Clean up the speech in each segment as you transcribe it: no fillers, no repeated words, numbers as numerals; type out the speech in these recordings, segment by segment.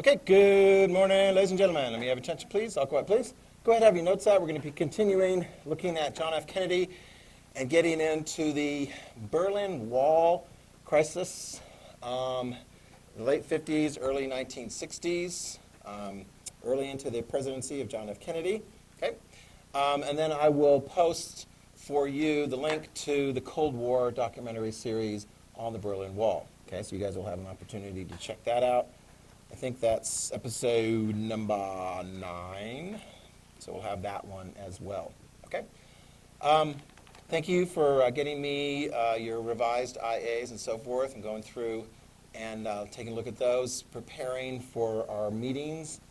Okay, good morning, ladies and gentlemen. Let me have attention, please. All quiet, please. Go ahead, have your notes out. We're going to be continuing looking at John F. Kennedy and getting into the Berlin Wall crisis, late 50s, early 1960s, early into the presidency of John F. Kennedy. Okay, and then I will post for you the link to the Cold War documentary series on the Berlin Wall. Okay, so you guys will have an opportunity to check that out. I think that's episode number 9, so we'll have that one as well. Okay. Thank you for getting me your revised IAs and so forth, and going through and taking a look at those, preparing for our meetings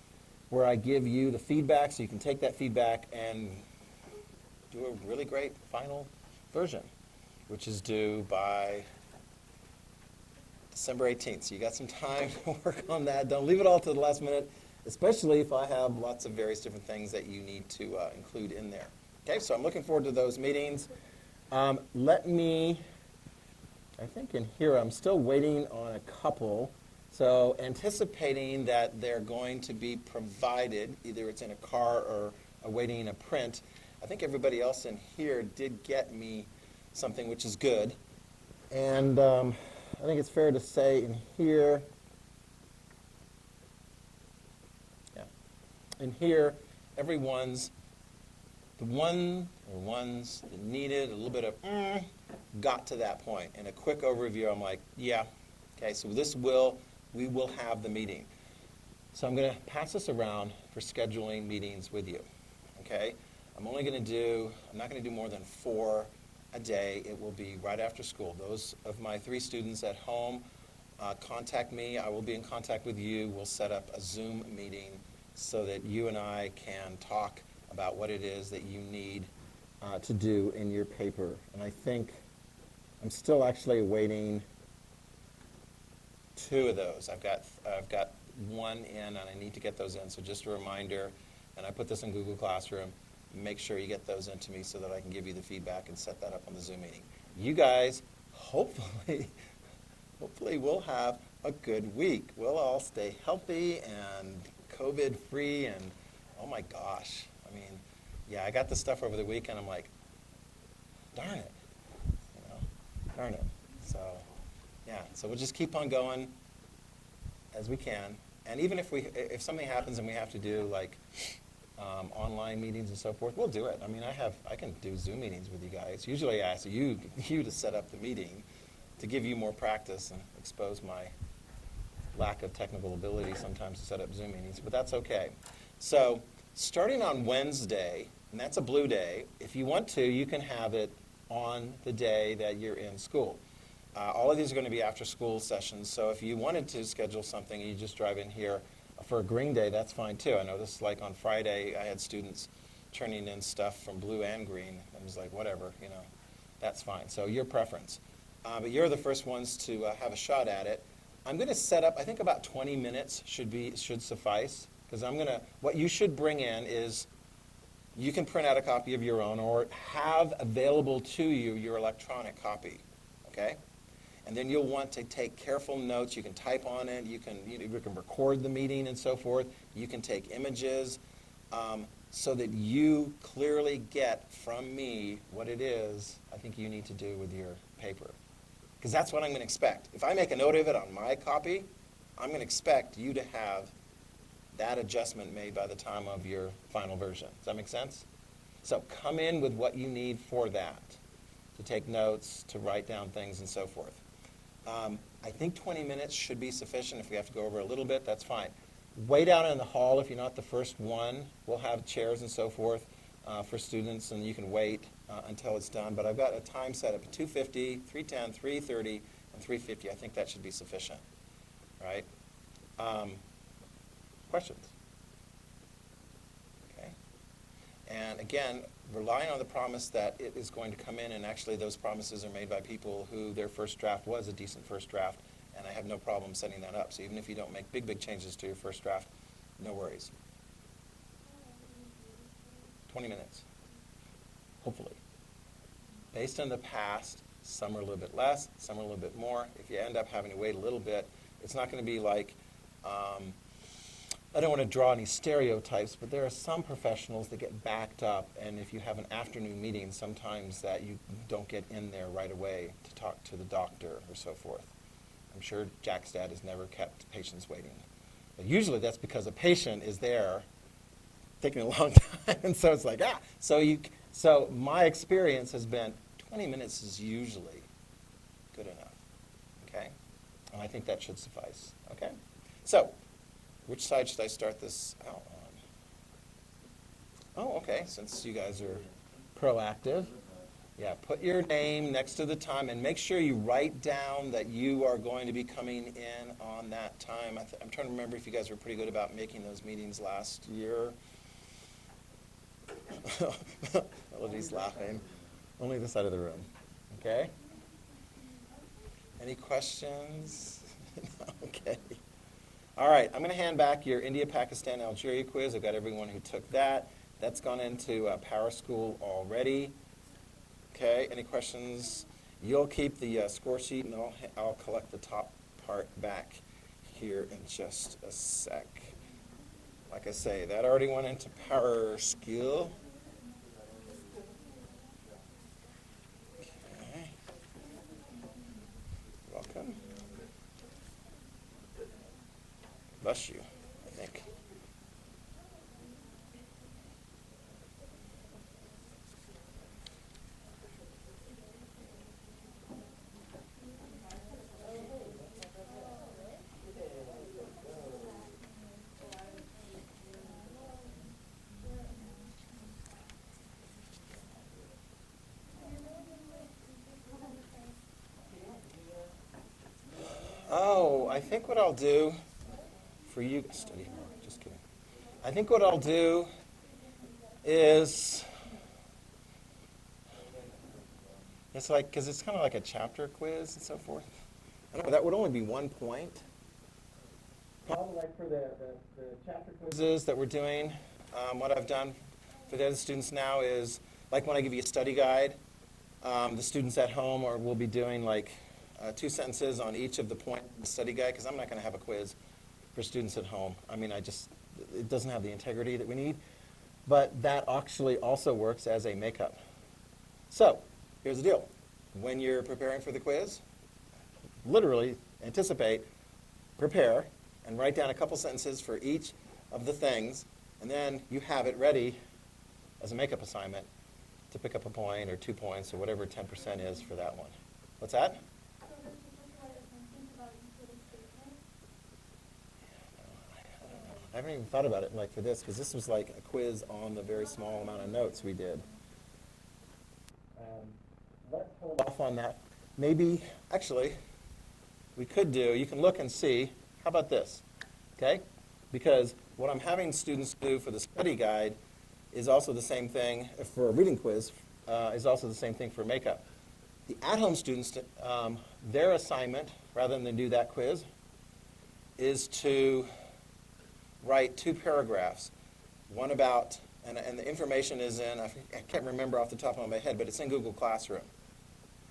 where I give you the feedback so you can take that feedback and do a really great final version, which is due by December 18th. So you got some time to work on that. Don't leave it all to the last minute, especially if I have lots of various different things that you need to include in there. Okay, so I'm looking forward to those meetings. Let me, I think in here I'm still waiting on a couple. So anticipating that they're going to be provided, either it's in a car or awaiting a print. I think everybody else in here did get me something, which is good. And I think it's fair to say in here, everyone's, the ones that needed a little bit of got to that point. In a quick overview, I'm like, yeah, okay, so we will have the meeting. So I'm going to pass this around for scheduling meetings with you, okay? I'm not going to do more than 4 a day. It will be right after school. Those of my 3 students at home, contact me. I will be in contact with you. We'll set up a Zoom meeting so that you and I can talk about what it is that you need to do in your paper. And I think I'm still actually awaiting 2 of those. I've got 1 in, and I need to get those in. So just a reminder, and I put this in Google Classroom. Make sure you get those into me so that I can give you the feedback and set that up on the Zoom meeting. You guys, hopefully we'll have a good week. We'll all stay healthy and COVID-free, and oh my gosh. I mean, yeah, I got this stuff over the weekend. I'm like, darn it, darn it. So, yeah, so we'll just keep on going as we can. And even if something happens and we have to do like online meetings and so forth, we'll do it. I mean, I can do Zoom meetings with you guys. Usually I ask you to set up the meeting to give you more practice and expose my lack of technical ability sometimes to set up Zoom meetings, but that's okay. So starting on Wednesday, and that's a blue day, if you want to, you can have it on the day that you're in school. All of these are going to be after school sessions, so if you wanted to schedule something and you just drive in here for a green day, that's fine too. I know this, like on Friday, I had students turning in stuff from blue and green. I was like, whatever, that's fine. So your preference. But you're the first ones to have a shot at it. I'm going to set up, I think about 20 minutes should suffice, because what you should bring in is, you can print out a copy of your own or have available to you your electronic copy, okay? And then you'll want to take careful notes. You can type on it. You can record the meeting and so forth. You can take images so that you clearly get from me what it is I think you need to do with your paper. Because that's what I'm going to expect. If I make a note of it on my copy, I'm going to expect you to have that adjustment made by the time of your final version. Does that make sense? So come in with what you need for that, to take notes, to write down things and so forth. I think 20 minutes should be sufficient. If we have to go over a little bit, that's fine. Wait out in the hall if you're not the first one. We'll have chairs and so forth for students, and you can wait until it's done. But I've got a time set up at 2:50, 3:10, 3:30, and 3:50. I think that should be sufficient, right? Questions? Okay. And again, relying on the promise that it is going to come in, and actually those promises are made by people who their first draft was a decent first draft, and I have no problem setting that up. So even if you don't make big changes to your first draft, no worries. 20 minutes, hopefully. Based on the past, some are a little bit less, some are a little bit more. If you end up having to wait a little bit, it's not going to be like I don't want to draw any stereotypes, but there are some professionals that get backed up, and if you have an afternoon meeting, sometimes that you don't get in there right away to talk to the doctor or so forth. I'm sure Jack's dad has never kept patients waiting. But usually that's because a patient is there taking a long time, and so it's like, so my experience has been 20 minutes is usually good enough, okay? And I think that should suffice, okay? So, which side should I start this out on? Oh, okay, since you guys are proactive. Yeah, put your name next to the time and make sure you write down that you are going to be coming in on that time. I'm trying to remember if you guys were pretty good about making those meetings last year. Melody's laughing. Only this side of the room. Okay? Any questions? Okay. All right, I'm going to hand back your India, Pakistan, Algeria quiz. I've got everyone who took that. That's gone into Power School already. Okay, any questions? You'll keep the score sheet, and I'll collect the top part back here in just a sec. Like I say, that already went into Power School. Okay. Welcome. Bless you, I think. Oh, I think what I'll do for you, study more, just kidding. I think what I'll do is, it's like, because it's kind of like a chapter quiz and so forth. I don't know, that would only be 1 point. Probably like for the chapter quizzes that we're doing, what I've done for the other students now is, like when I give you a study guide, the students at home will be doing like 2 sentences on each of the points of the study guide, because I'm not going to have a quiz for students at home. I mean, it doesn't have the integrity that we need. But that actually also works as a makeup. So, here's the deal. When you're preparing for the quiz, literally anticipate, prepare, and write down a couple sentences for each of the things, and then you have it ready as a makeup assignment to pick up a point or 2 points or whatever 10% is for that one. What's that? I haven't even thought about it like for this, because this was like a quiz on the very small amount of notes we did. Let's hold off on that. Maybe, actually, we could do, you can look and see, how about this, okay? Because what I'm having students do for the study guide is also the same thing, for a reading quiz, is also the same thing for makeup. The at-home students, their assignment, rather than do that quiz, is to write 2 paragraphs. One about, and the information is in, I can't remember off the top of my head, but it's in Google Classroom.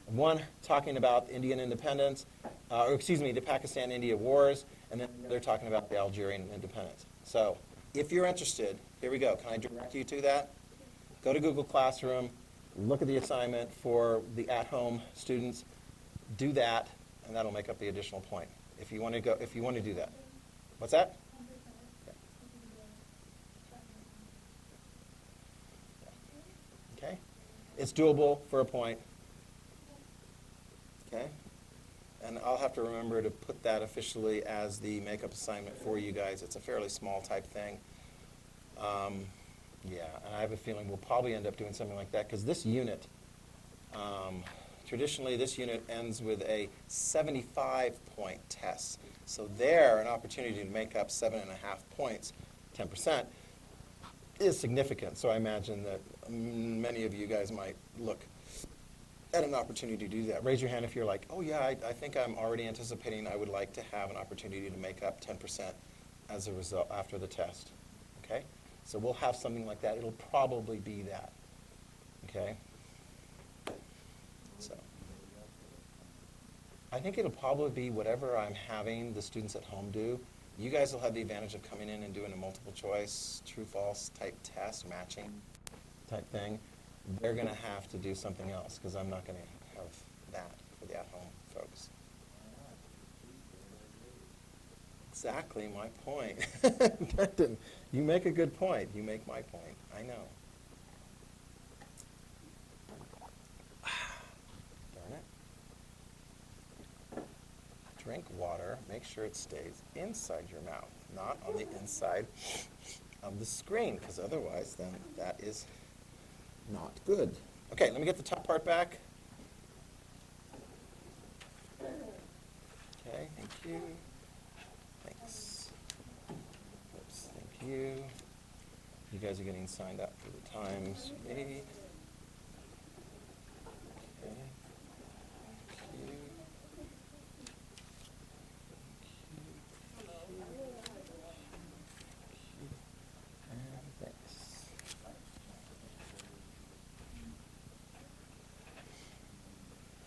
One talking about Indian independence, the Pakistan-India wars, and then they're talking about the Algerian independence. So if you're interested, here we go. Can I direct you to that? Go to Google Classroom, look at the assignment for the at-home students, do that, and that'll make up the additional point. If you want to do that. What's that? Okay. It's doable for a point. Okay. And I'll have to remember to put that officially as the makeup assignment for you guys. It's a fairly small type thing. Yeah, and I have a feeling we'll probably end up doing something like that, because this unit, traditionally this unit ends with a 75-point test. So there, an opportunity to make up 7.5 points, 10%, is significant. So I imagine that many of you guys might look at an opportunity to do that. Raise your hand if you're like, oh yeah, I think I'm already anticipating I would like to have an opportunity to make up 10% as a result after the test. Okay? So we'll have something like that. It'll probably be that. Okay? So I think it'll probably be whatever I'm having the students at home do. You guys will have the advantage of coming in and doing a multiple choice, true, false type test, matching type thing. They're going to have to do something else because I'm not going to have that for the at-home folks. Exactly my point. Brendan, you make a good point. You make my point. I know. Darn it. Drink water. Make sure it stays inside your mouth, not on the inside of the screen, because otherwise then that is not good. Okay, let me get the top part back. Okay, thank you. Thanks. Oops, thank you. You guys are getting signed up for the times you need. Okay. Thank you. And thanks.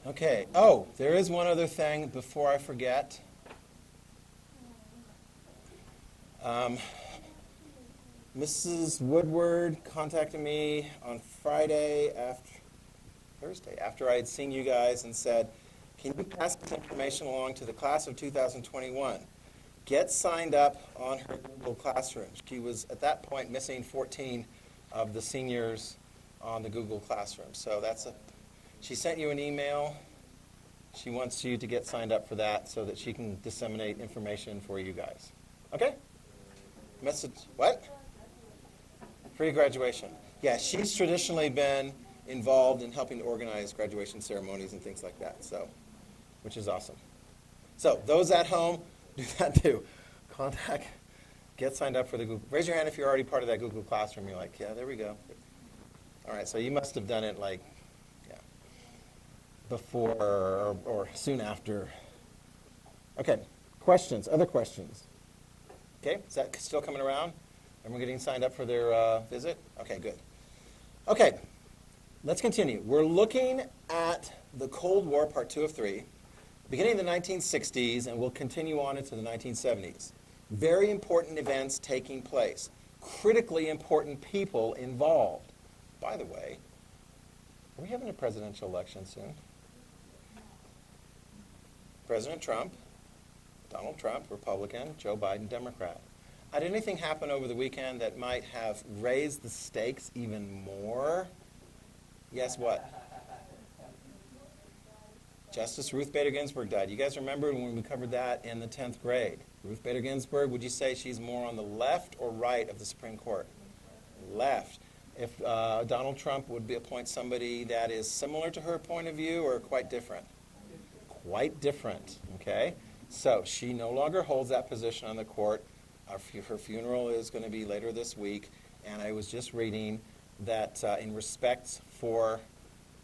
Okay. Oh, there is one other thing before I forget. Mrs. Woodward contacted me on Thursday, after I had seen you guys and said, can you pass this information along to the class of 2021? Get signed up on her Google Classroom. She was, at that point, missing 14 of the seniors on the Google Classroom. So she sent you an email. She wants you to get signed up for that so that she can disseminate information for you guys. Okay? Message, what? Pre-graduation. Yeah, she's traditionally been involved in helping to organize graduation ceremonies and things like that, so, which is awesome. So those at home, do that too. Get signed up for the Google. Raise your hand if you're already part of that Google Classroom. You're like, yeah, there we go. All right, so you must have done it like, yeah, before or soon after. Okay, questions, other questions? Okay, is that still coming around? Everyone getting signed up for their visit? Okay, good. Okay, let's continue. We're looking at the Cold War, part 2 of 3, beginning in the 1960s, and we'll continue on into the 1970s. Very important events taking place. Critically important people involved. By the way, are we having a presidential election soon? President Trump, Donald Trump, Republican, Joe Biden, Democrat. Did anything happen over the weekend that might have raised the stakes even more? Yes, what? Justice Ruth Bader Ginsburg died. You guys remember when we covered that in the 10th grade? Ruth Bader Ginsburg, would you say she's more on the left or right of the Supreme Court? Left. If Donald Trump would appoint somebody that is similar to her point of view or quite different? Quite different, okay? So she no longer holds that position on the court. Her funeral is going to be later this week, and I was just reading that in respect for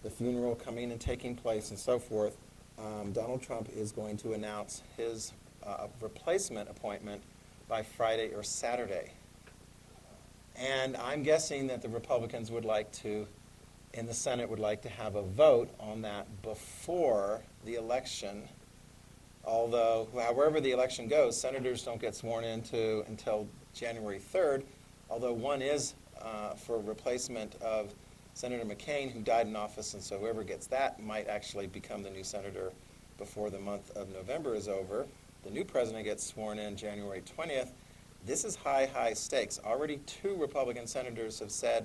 the funeral coming and taking place and so forth, Donald Trump is going to announce his replacement appointment by Friday or Saturday. And I'm guessing that the Republicans would like to, in the Senate, would like to have a vote on that before the election. Although, however the election goes, senators don't get sworn into until January 3rd, although one is for replacement of Senator McCain, who died in office, and so whoever gets that might actually become the new senator before the month of November is over. The new president gets sworn in January 20th. This is high, high stakes. Already 2 Republican senators have said,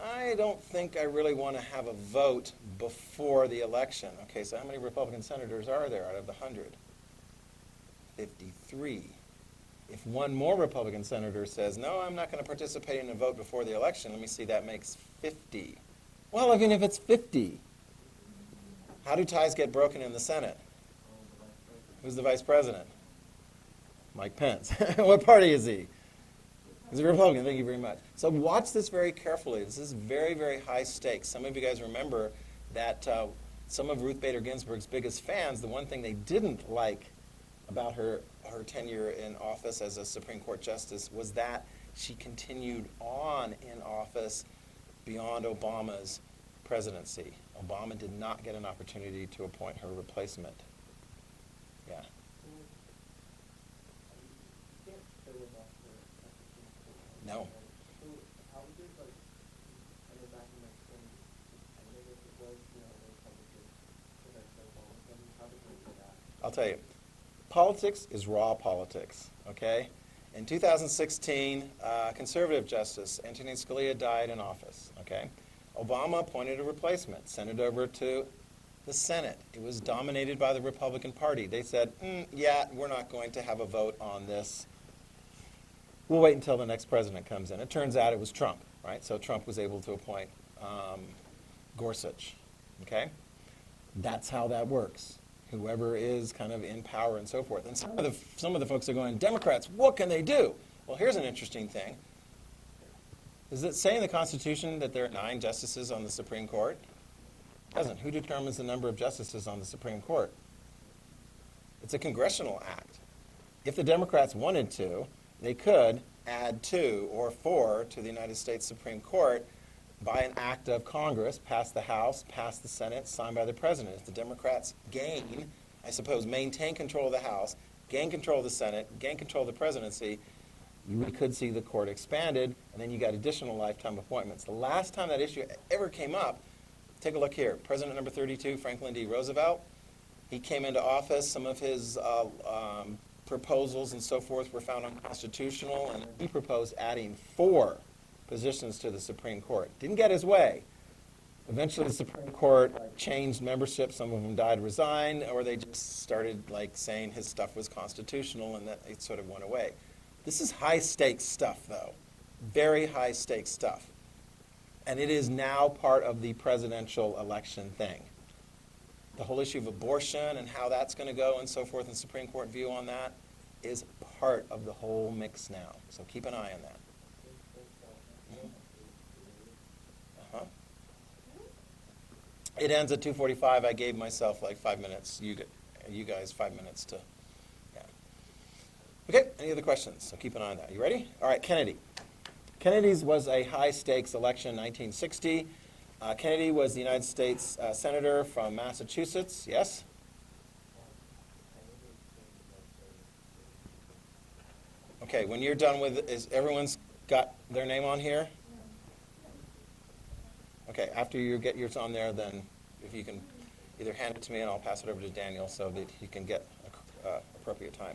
I don't think I really want to have a vote before the election. Okay, so how many Republican senators are there out of the 100? 53. If one more Republican senator says, no, I'm not going to participate in a vote before the election, let me see, that makes 50. Well, even if it's 50, how do ties get broken in the Senate? Who's the vice president? Mike Pence. What party is he? He's a Republican. Thank you very much. So watch this very carefully. This is very, very high stakes. Some of you guys remember that some of Ruth Bader Ginsburg's biggest fans, the one thing they didn't like about her tenure in office as a Supreme Court justice was that she continued on in office beyond Obama's presidency. Obama did not get an opportunity to appoint her replacement. Yeah. No. So how did, like, I know back in like 20, I guess it was, Republicans, eventually Republicans, how did they do that? I'll tell you, politics is raw politics, okay? In 2016, conservative Justice Antonin Scalia died in office, okay? Obama appointed a replacement, sent it over to the Senate. It was dominated by the Republican Party. They said, yeah, we're not going to have a vote on this. We'll wait until the next president comes in. It turns out it was Trump, right? So Trump was able to appoint Gorsuch, okay? That's how that works. Whoever is kind of in power and so forth. And some of the folks are going, Democrats, what can they do? Well, here's an interesting thing. Does it say in the Constitution that there are 9 justices on the Supreme Court? It doesn't. Who determines the number of justices on the Supreme Court? It's a congressional act. If the Democrats wanted to, they could add 2 or 4 to the United States Supreme Court by an act of Congress, pass the House, pass the Senate, signed by the President. If the Democrats gain, I suppose, maintain control of the House, gain control of the Senate, gain control of the presidency, we could see the court expanded, and then you got additional lifetime appointments. The last time that issue ever came up, take a look here. President number 32, Franklin D. Roosevelt, he came into office. Some of his proposals and so forth were found unconstitutional, and he proposed adding 4 positions to the Supreme Court. Didn't get his way. Eventually the Supreme Court changed membership. Some of them died, resigned, or they just started saying his stuff was constitutional, and that it sort of went away. This is high stakes stuff, though. Very high stakes stuff. And it is now part of the presidential election thing. The whole issue of abortion and how that's going to go and so forth, and Supreme Court view on that is part of the whole mix now. So keep an eye on that. It ends at 2:45. I gave myself 5 minutes. You guys 5 minutes to, yeah. Okay, any other questions? So keep an eye on that. You ready? All right, Kennedy. Kennedy's was a high-stakes election in 1960. Kennedy was the United States Senator from Massachusetts. Yes? Okay, when you're done with, is everyone's got their name on here? Okay, after you get yours on there, then if you can either hand it to me and I'll pass it over to Daniel so that he can get appropriate time.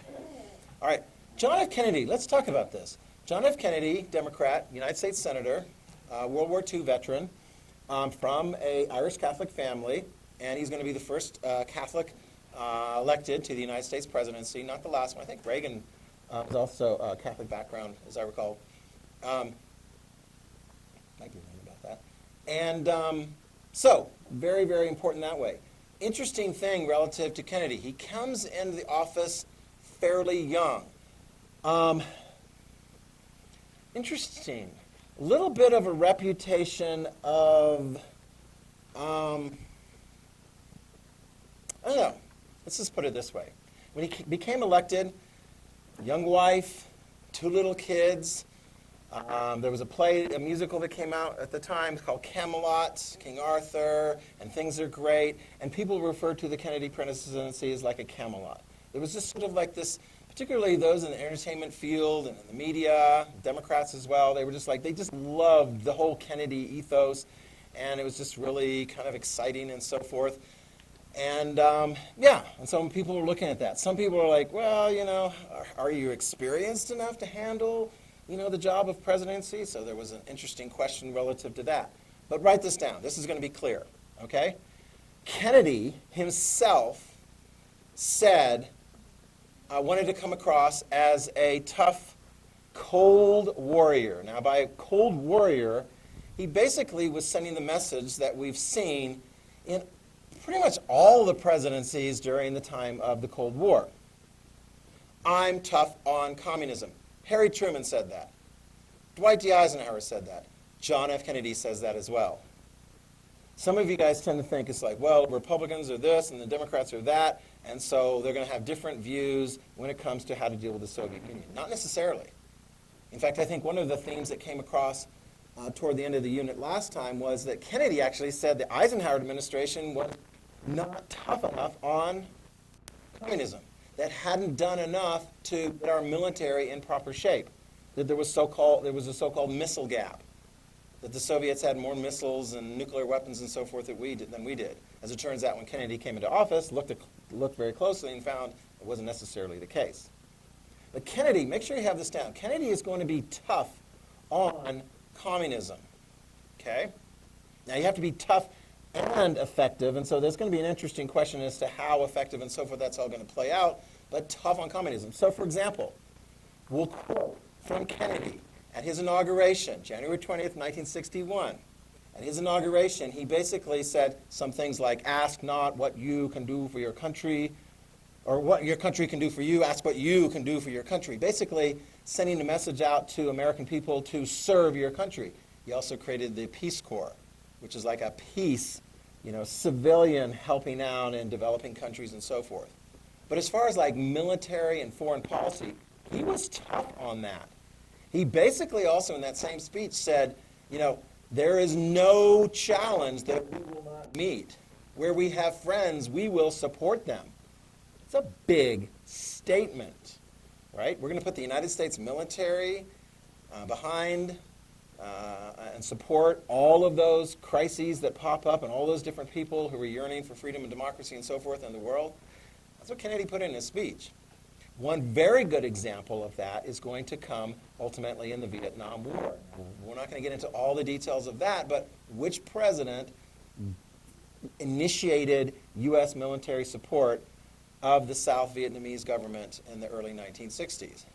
All right, John F. Kennedy, let's talk about this. John F. Kennedy, Democrat, United States Senator, World War II veteran, from an Irish Catholic family, and he's going to be the first Catholic elected to the United States presidency, not the last one. I think Reagan was also a Catholic background, as I recall. Might be wrong about that. And so, very, very important that way. Interesting thing relative to Kennedy. He comes into the office fairly young. Interesting. A little bit of a reputation of, I don't know. Let's just put it this way. When he became elected, young wife, 2 little kids. There was a musical that came out at the time called Camelot, King Arthur, and things are great. And people referred to the Kennedy presidency as like a Camelot. There was just sort of this, particularly those in the entertainment field and in the media, Democrats as well. They were just they just loved the whole Kennedy ethos, and it was just really kind of exciting and so forth. And yeah, and some people were looking at that. Some people are like, well, are you experienced enough to handle the job of presidency? So there was an interesting question relative to that. But write this down. This is going to be clear, okay? Kennedy himself said, I wanted to come across as a tough, cold warrior. Now, by cold warrior, he basically was sending the message that we've seen in pretty much all the presidencies during the time of the Cold War. I'm tough on communism. Harry Truman said that. Dwight D. Eisenhower said that. John F. Kennedy says that as well. Some of you guys tend to think it's Republicans are this and the Democrats are that, and so they're going to have different views when it comes to how to deal with the Soviet Union. Not necessarily. In fact, I think one of the themes that came across toward the end of the unit last time was that Kennedy actually said the Eisenhower administration was not tough enough on communism. that hadn't done enough to get our military in proper shape. That there was a so-called missile gap. That the Soviets had more missiles and nuclear weapons and so forth than we did. As it turns out, when Kennedy came into office, looked very closely and found it wasn't necessarily the case. But Kennedy, make sure you have this down. Kennedy is going to be tough on communism. Okay? Now you have to be tough and effective, and so there's going to be an interesting question as to how effective and so forth that's all going to play out, but tough on communism. So, for example, we'll quote from Kennedy at his inauguration, January 20th, 1961. At his inauguration, he basically said some things like, ask not what you can do for your country, or what your country can do for you, ask what you can do for your country. Basically, sending a message out to American people to serve your country. He also created the Peace Corps, which is like a peace, civilian helping out in developing countries and so forth. But as far as like military and foreign policy, he was tough on that. He basically also in that same speech said, there is no challenge that we will not meet. Where we have friends, we will support them. It's a big statement, right? We're going to put the United States military behind and support all of those crises that pop up and all those different people who are yearning for freedom and democracy and so forth in the world. That's what Kennedy put in his speech. One very good example of that is going to come ultimately in the Vietnam War. We're not going to get into all the details of that, but which president initiated U.S. military support of the South Vietnamese government in the early 1960s?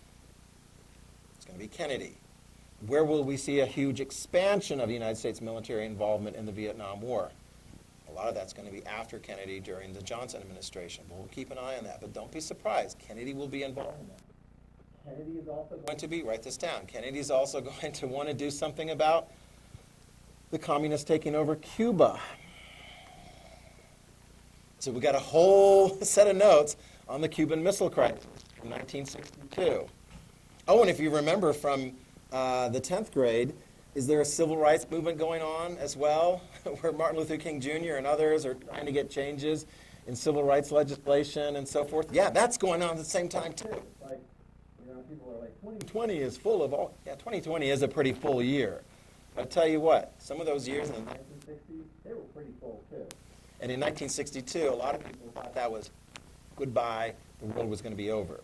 It's going to be Kennedy. Where will we see a huge expansion of the United States military involvement in the Vietnam War? A lot of that's going to be after Kennedy during the Johnson administration. But we'll keep an eye on that. But don't be surprised. Kennedy will be involved in that. Kennedy is also going to be, write this down, Kennedy is also going to want to do something about the communists taking over Cuba. So we got a whole set of notes on the Cuban Missile Crisis from 1962. Oh, and if you remember from the 10th grade, is there a civil rights movement going on as well, where Martin Luther King Jr. and others are trying to get changes in civil rights legislation and so forth? Yeah, that's going on at the same time too. Like, people are like, 2020 is full of all. Yeah, 2020 is a pretty full year. I'll tell you what, some of those years in the 1960s, they were pretty full too. And in 1962, a lot of people thought that was goodbye, the world was going to be over.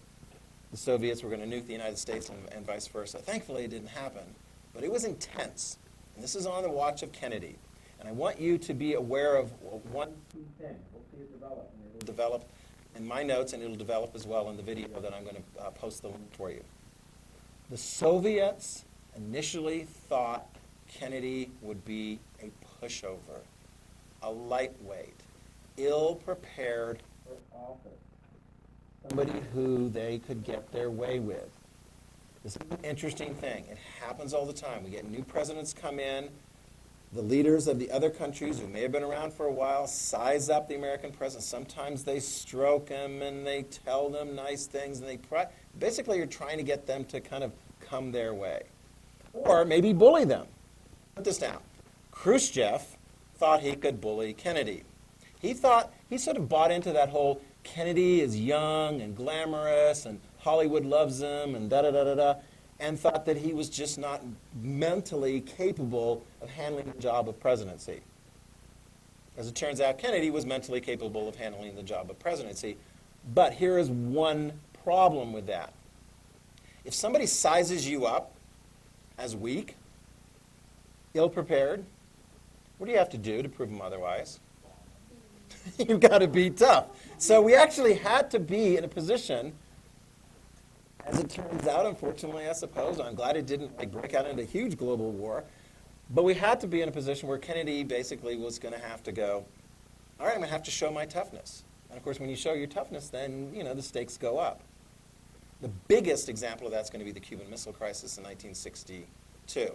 The Soviets were going to nuke the United States and vice versa. Thankfully, it didn't happen. But it was intense. And this is on the watch of Kennedy. And I want you to be aware of one key thing. We'll see it develop. And it will develop in my notes, and it will develop as well in the video that I'm going to post the link for you. The Soviets initially thought Kennedy would be a pushover, a lightweight, ill-prepared for office, somebody who they could get their way with. This is an interesting thing. It happens all the time. We get new presidents come in. The leaders of the other countries who may have been around for a while size up the American president. Sometimes they stroke him and they tell them nice things. And basically, you're trying to get them to kind of come their way. Or maybe bully them. Put this down. Khrushchev thought he could bully Kennedy. He sort of bought into that whole Kennedy is young and glamorous and Hollywood loves him and da-da-da-da-da, and thought that he was just not mentally capable of handling the job of presidency. As it turns out, Kennedy was mentally capable of handling the job of presidency. But here is one problem with that. If somebody sizes you up as weak, ill-prepared, what do you have to do to prove them otherwise? You've got to be tough. So we actually had to be in a position, as it turns out, unfortunately, I suppose, I'm glad it didn't break out into a huge global war, but we had to be in a position where Kennedy basically was going to have to go, all right, I'm going to have to show my toughness. And of course, when you show your toughness, then, the stakes go up. The biggest example of that's going to be the Cuban Missile Crisis in 1962.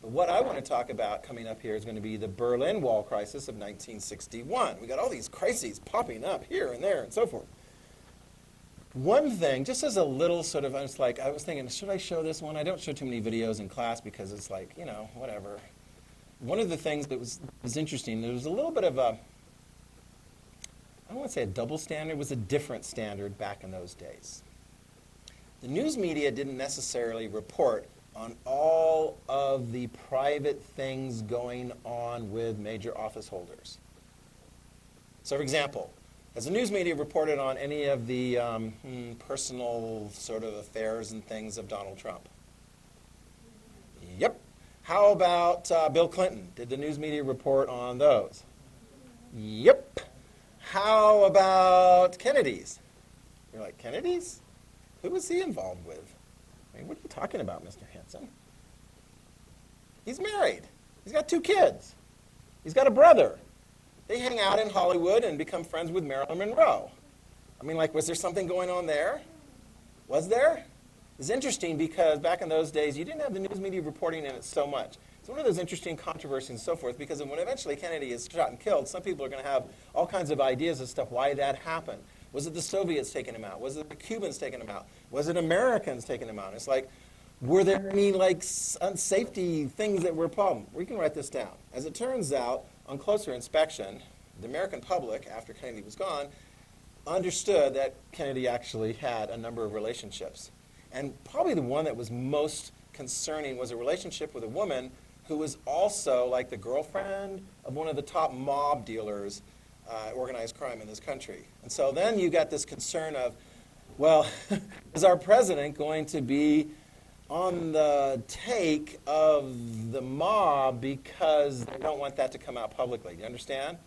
But what I want to talk about coming up here is going to be the Berlin Wall crisis of 1961. We got all these crises popping up here and there and so forth. One thing, just as a little sort of, I was thinking, should I show this one? I don't show too many videos in class because it's like, whatever. One of the things that was interesting, there was a little bit of I don't want to say a double standard, it was a different standard back in those days. The news media didn't necessarily report on all of the private things going on with major office holders. So for example, has the news media reported on any of the personal sort of affairs and things of Donald Trump? Yep. How about Bill Clinton? Did the news media report on those? Yep. How about Kennedy's? You're like, Kennedy's? Who was he involved with? I mean, what are you talking about, Mr. Hanson? He's married. He's got 2 kids. He's got a brother. They hang out in Hollywood and become friends with Marilyn Monroe. I mean, like, was there something going on there? Was there? It's interesting because back in those days, you didn't have the news media reporting in it so much. It's one of those interesting controversies and so forth because when eventually Kennedy is shot and killed, some people are going to have all kinds of ideas as to why that happened. Was it the Soviets taking him out? Was it the Cubans taking him out? Was it Americans taking him out? It's like, were there any safety things that were a problem? We can write this down. As it turns out, on closer inspection, the American public, after Kennedy was gone, understood that Kennedy actually had a number of relationships. And probably the one that was most concerning was a relationship with a woman who was also like the girlfriend of one of the top mob dealers, organized crime in this country. And so then you got this concern of, well, is our president going to be on the take of the mob because they don't want that to come out publicly? Do you understand?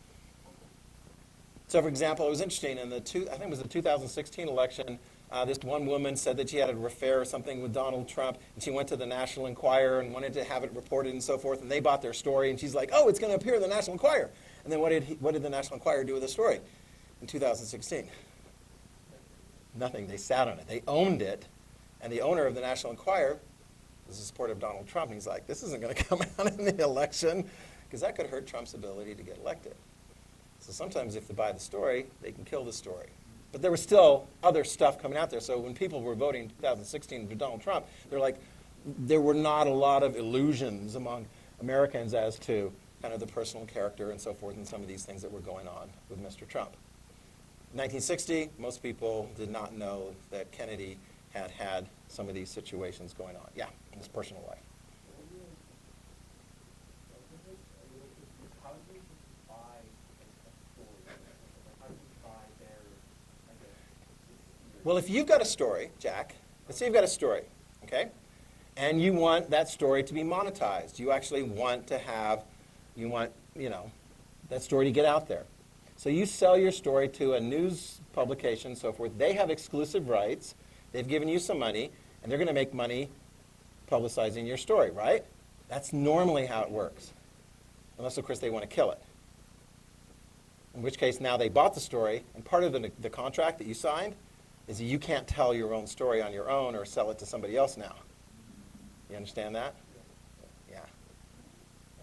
So, for example, it was interesting in I think it was the 2016 election, this one woman said that she had an affair or something with Donald Trump, and she went to the National Enquirer and wanted to have it reported and so forth, and they bought their story, and she's like, oh, it's going to appear in the National Enquirer. And then what did the National Enquirer do with the story in 2016? Nothing. They sat on it. They owned it, and the owner of the National Enquirer was a supporter of Donald Trump, and he's like, this isn't going to come out in the election, because that could hurt Trump's ability to get elected. So sometimes if they buy the story, they can kill the story. But there was still other stuff coming out there. So when people were voting in 2016 for Donald Trump, there were not a lot of illusions among Americans as to kind of the personal character and so forth and some of these things that were going on with Mr. Trump. In 1960, most people did not know that Kennedy had some of these situations going on. Yeah, in his personal life. Well, if you've got a story, Jack, let's say you've got a story, okay? And you want that story to be monetized. You actually want to that story to get out there. So you sell your story to a news publication and so forth. They have exclusive rights. They've given you some money, and they're going to make money publicizing your story, right? That's normally how it works. Unless, of course, they want to kill it. In which case, now they bought the story, and part of the contract that you signed is that you can't tell your own story on your own or sell it to somebody else now. You understand that? Yeah.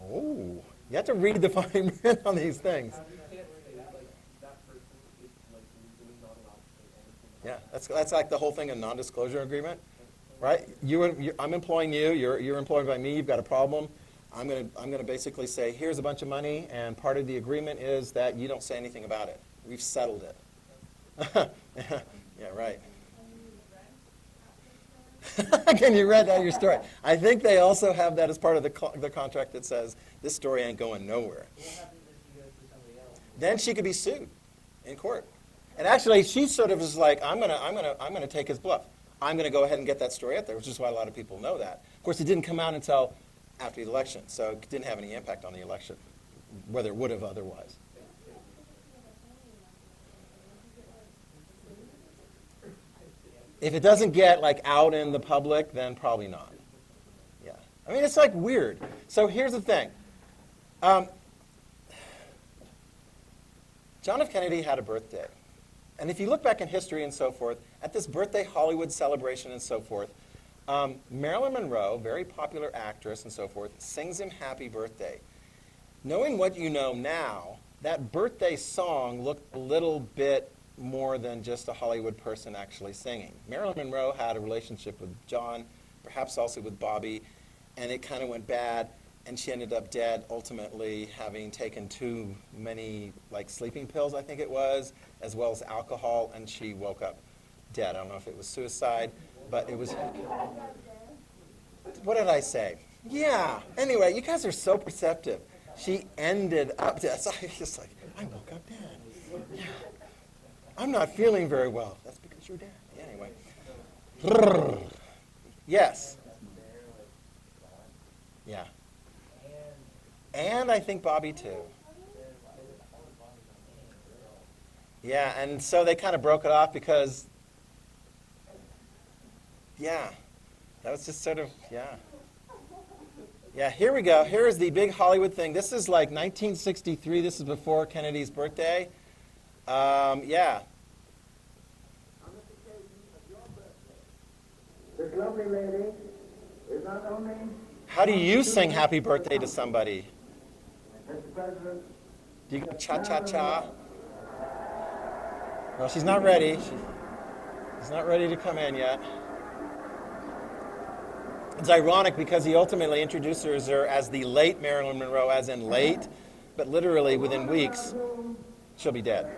Oh, you have to read the fine print on these things. Yeah, that's like the whole thing, a non-disclosure agreement, right? I'm employing you. You're employed by me. You've got a problem. I'm gonna basically say, here's a bunch of money, and part of the agreement is that you don't say anything about it. We've settled it. Yeah, right. Can you read out your story? I think they also have that as part of the contract that says this story ain't going nowhere. What happens if she goes to somebody else? Then she could be sued in court. And actually, she sort of is like, I'm gonna take his bluff. I'm gonna go ahead and get that story out there, which is why a lot of people know that. Of course, it didn't come out until after the election, so it didn't have any impact on the election, whether it would have otherwise. If it doesn't get out in the public, then probably not. Yeah. I mean, it's weird. So here's the thing. John F. Kennedy had a birthday. And if you look back in history and so forth, at this birthday Hollywood celebration and so forth, Marilyn Monroe, very popular actress and so forth, sings him happy birthday. Knowing what you know now, that birthday song looked a little bit more than just a Hollywood person actually singing. Marilyn Monroe had a relationship with John, perhaps also with Bobby, and it kind of went bad. and she ended up dead, ultimately having taken too many, like, sleeping pills, I think it was, as well as alcohol, and she woke up dead. I don't know if it was suicide, but it was... What did I say? Yeah. Anyway, you guys are so perceptive. She ended up dead. So I was just like, I woke up dead. Yeah. I'm not feeling very well. That's because you're dead. Yeah, anyway. Yes. Yeah. And I think Bobby too. Yeah, and so they kind of broke it off because, yeah, that was just sort of, yeah. Yeah, here we go. Here is the big Hollywood thing. This is like 1963. This is before Kennedy's birthday. Yeah. This lovely lady is not only... How do you sing happy birthday to somebody? Mr. President, Do you go cha-cha-cha? Well, she's not ready. She's not ready to come in yet. It's ironic because he ultimately introduces her as the late Marilyn Monroe, as in late, but literally within weeks, she'll be dead.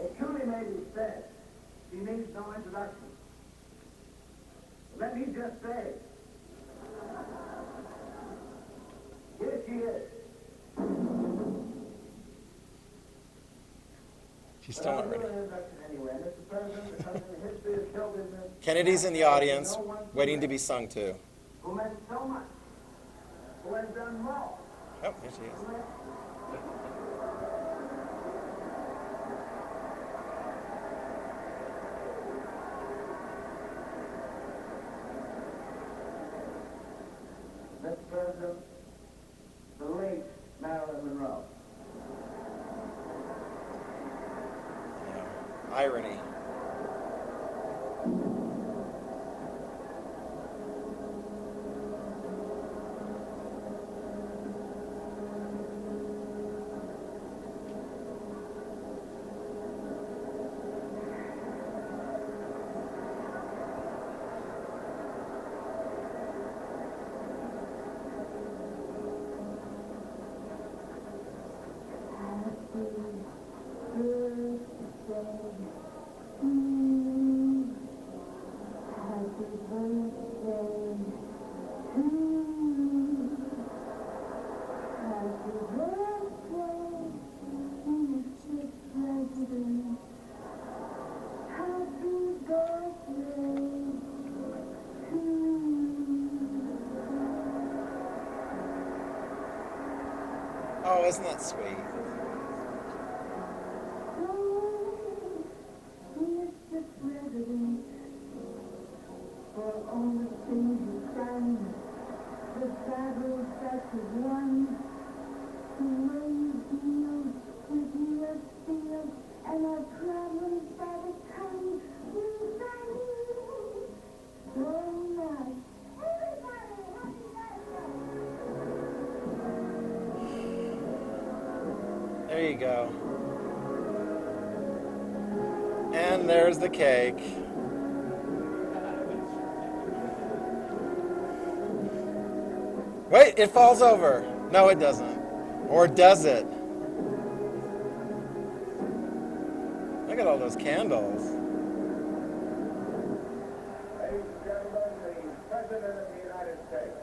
a truly lady said she needs no introduction. Let me just say, here she is. She's still not ready. Anyway, Mr. President, because in the history of show business, Kennedy's in the audience, waiting to be sung to. who meant so much, who has done more. Oh, here she is. Mr. President, the late Marilyn Monroe. Yeah. Irony. Oh, isn't that sweet? Mr. President, for all the things you've done, the battles that you've won, the way you deal with your field and our problems by the time we thank you so much. There you go. And there's the cake. Wait, it falls over. No, it doesn't. Or does it? Look at all those candles. Ladies and gentlemen, the President of the United States.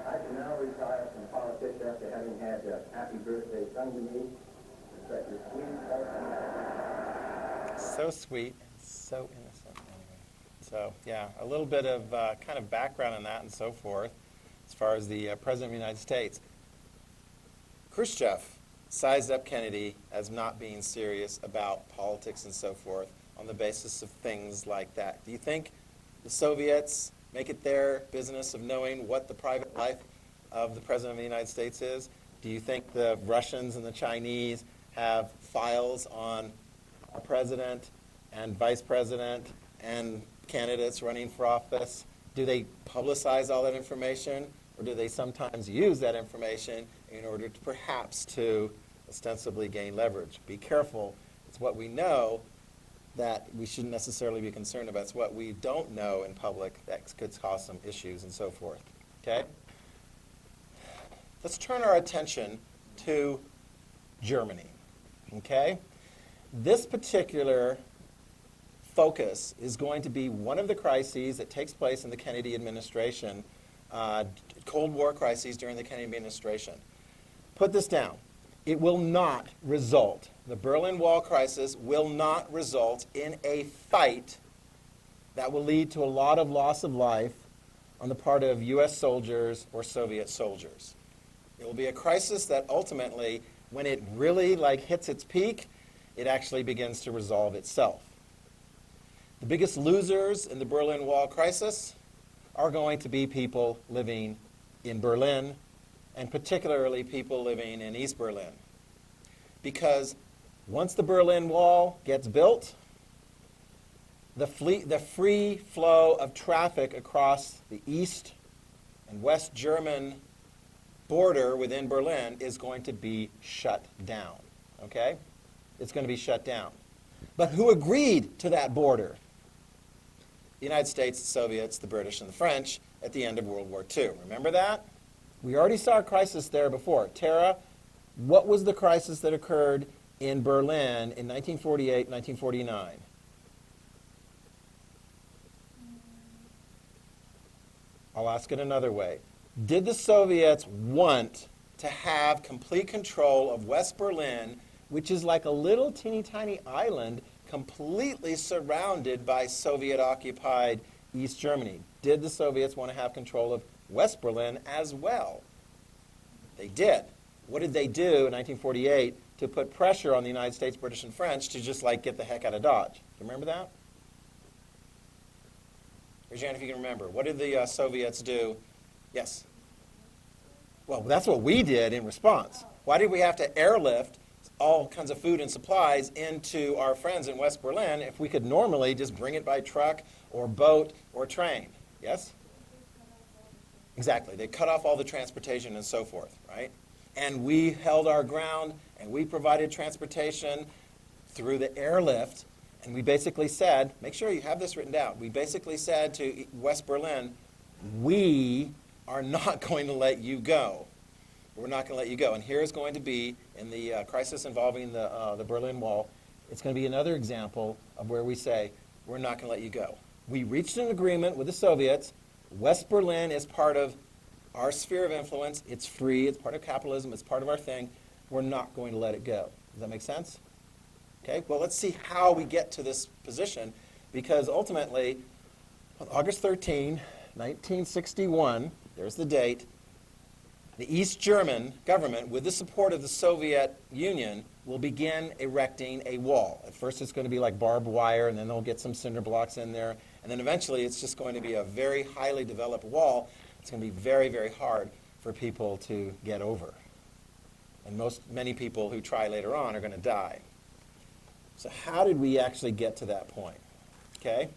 I can now retire from politics after having had a happy birthday sung to me. Such a sweet, So sweet, so innocent. Anyway. So, yeah, a little bit of kind of background on that and so forth as far as the President of the United States. Khrushchev sized up Kennedy as not being serious about politics and so forth on the basis of things like that. Do you think the Soviets make it their business of knowing what the private life of the President of the United States is? Do you think the Russians and the Chinese have files on our president and vice president and candidates running for office? Do they publicize all that information, or do they sometimes use that information in order to perhaps to ostensibly gain leverage? Be careful. It's what we know that we shouldn't necessarily be concerned about. It's what we don't know in public that could cause some issues and so forth. Okay? Let's turn our attention to Germany. Okay? This particular focus is going to be one of the crises that takes place in the Kennedy administration, Cold War crises during the Kennedy administration. Put this down. It will not result, the Berlin Wall crisis will not result in a fight that will lead to a lot of loss of life on the part of U.S. soldiers or Soviet soldiers. It will be a crisis that ultimately, when it really hits its peak, it actually begins to resolve itself. The biggest losers in the Berlin Wall crisis are going to be people living in Berlin, and particularly people living in East Berlin. Because once the Berlin Wall gets built, the free flow of traffic across the East and West German border within Berlin is going to be shut down. Okay? It's going to be shut down. But who agreed to that border? The United States, the Soviets, the British, and the French at the end of World War II. Remember that? We already saw a crisis there before. Tara, what was the crisis that occurred in Berlin in 1948, 1949? I'll ask it another way. Did the Soviets want to have complete control of West Berlin, which is like a little teeny tiny island completely surrounded by Soviet-occupied East Germany? Did the Soviets want to have control of West Berlin as well? They did. What did they do in 1948 to put pressure on the United States, British, and French to just get the heck out of Dodge? Do you remember that? Raise your hand if you can remember. What did the Soviets do? Yes? Well, that's what we did in response. Why did we have to airlift all kinds of food and supplies into our friends in West Berlin if we could normally just bring it by truck or boat or train? Yes? Exactly. They cut off all the transportation and so forth, right? And we held our ground, and we provided transportation through the airlift, and we basically said, make sure you have this written down, we basically said to West Berlin, we are not going to let you go. We're not going to let you go. And here's going to be, in the crisis involving the Berlin Wall, it's going to be another example of where we say, we're not going to let you go. We reached an agreement with the Soviets. West Berlin is part of our sphere of influence. It's free. It's part of capitalism. It's part of our thing. We're not going to let it go. Does that make sense? Okay, well, let's see how we get to this position, because ultimately, on August 13, 1961, there's the date, the East German government, with the support of the Soviet Union, will begin erecting a wall. At first it's going to be like barbed wire, and then they'll get some cinder blocks in there, and then eventually it's just going to be a very highly developed wall. It's going to be very, very hard for people to get over. And many people who try later on are going to die. So how did we actually get to that point? Okay?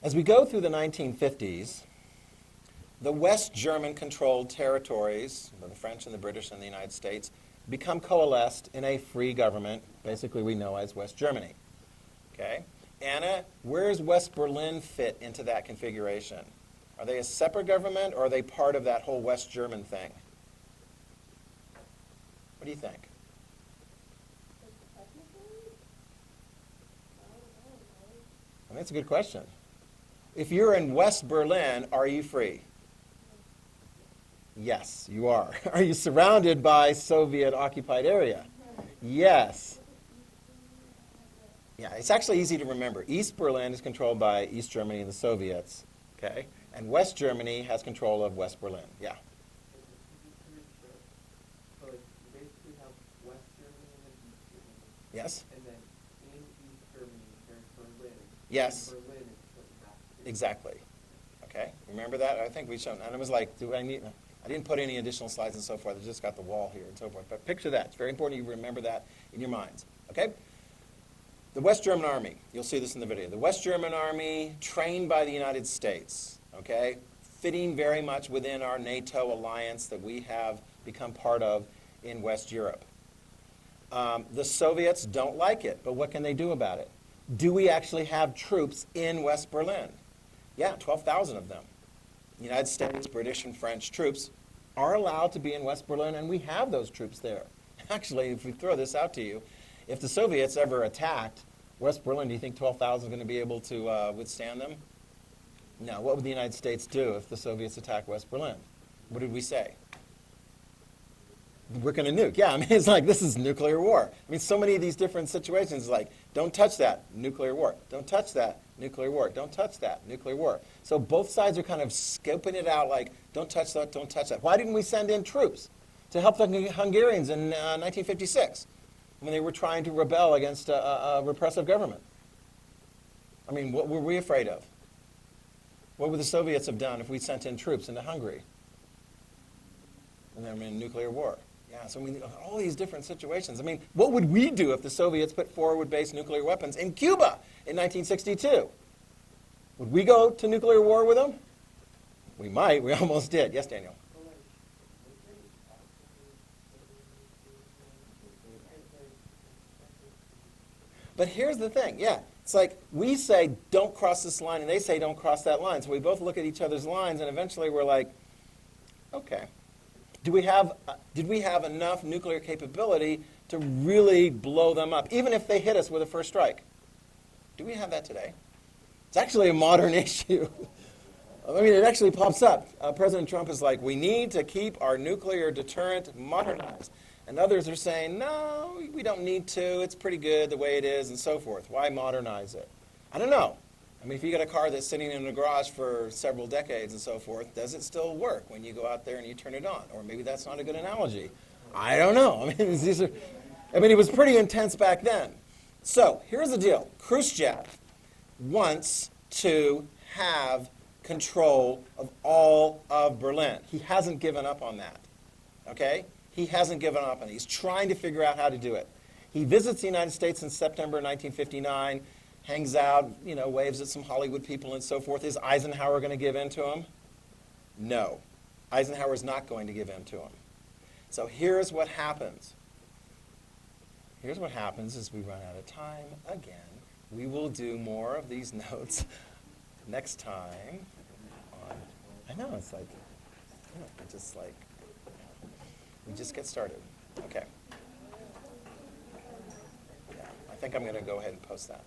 As we go through the 1950s, the West German-controlled territories, the French and the British and the United States, become coalesced in a free government, basically we know as West Germany. Okay? Anna, where does West Berlin fit into that configuration? Are they a separate government, or are they part of that whole West German thing? What do you think? I mean, that's a good question. If you're in West Berlin, are you free? Yes, you are. Are you surrounded by Soviet-occupied area? Yes. Yeah, it's actually easy to remember. East Berlin is controlled by East Germany and the Soviets, okay? And West Germany has control of West Berlin. Yeah. So like you basically have West Germany and then East Germany. Yes? And then in East Germany there's Yes. Berlin is split in half. Exactly. Okay, remember that? I think we shown, and it was like, I didn't put any additional slides and so forth. I just got the wall here and so forth. But picture that. It's very important you remember that in your minds. Okay? The West German Army. You'll see this in the video. The West German Army, trained by the United States. Okay? Fitting very much within our NATO alliance that we have become part of in West Europe. The Soviets don't like it, but what can they do about it? Do we actually have troops in West Berlin? Yeah, 12,000 of them. United States, British, and French troops are allowed to be in West Berlin, and we have those troops there. Actually, if we throw this out to you, if the Soviets ever attacked West Berlin, do you think 12,000 is going to be able to withstand them? No. What would the United States do if the Soviets attacked West Berlin? What did we say? We're going to nuke. Yeah, I mean, it's like this is nuclear war. I mean, so many of these different situations, like, don't touch that, nuclear war. Don't touch that, nuclear war. Don't touch that, nuclear war. So both sides are kind of scoping it out like, don't touch that, don't touch that. Why didn't we send in troops to help the Hungarians in 1956 when they were trying to rebel against a repressive government? I mean, what were we afraid of? What would the Soviets have done if we sent in troops into Hungary? And then in nuclear war. Yeah, so I mean, all these different situations. I mean, what would we do if the Soviets put forward-based nuclear weapons in Cuba in 1962? Would we go to nuclear war with them? We might. We almost did. Yes, Daniel? But here's the thing. Yeah, it's like we say, don't cross this line, and they say, don't cross that line. So we both look at each other's lines, and eventually we're like, okay. Did we have enough nuclear capability to really blow them up, even if they hit us with a first strike? Do we have that today? It's actually a modern issue. I mean, it actually pops up. President Trump is like, we need to keep our nuclear deterrent modernized. And others are saying, no, we don't need to. It's pretty good the way it is and so forth. Why modernize it? I don't know. I mean, if you got a car that's sitting in a garage for several decades and so forth, does it still work when you go out there and you turn it on? Or maybe that's not a good analogy. I don't know. I mean, it was pretty intense back then. So here's the deal. Khrushchev wants to have control of all of Berlin. He hasn't given up on that. Okay? He hasn't given up on it. He's trying to figure out how to do it. He visits the United States in September 1959. Hangs out, waves at some Hollywood people and so forth. Is Eisenhower going to give in to him? No. Eisenhower's not going to give in to him. So here's what happens. Here's what happens as we run out of time again. We will do more of these notes next time. I know, it's like, we just get started. Okay. Yeah, I think I'm going to go ahead and post that.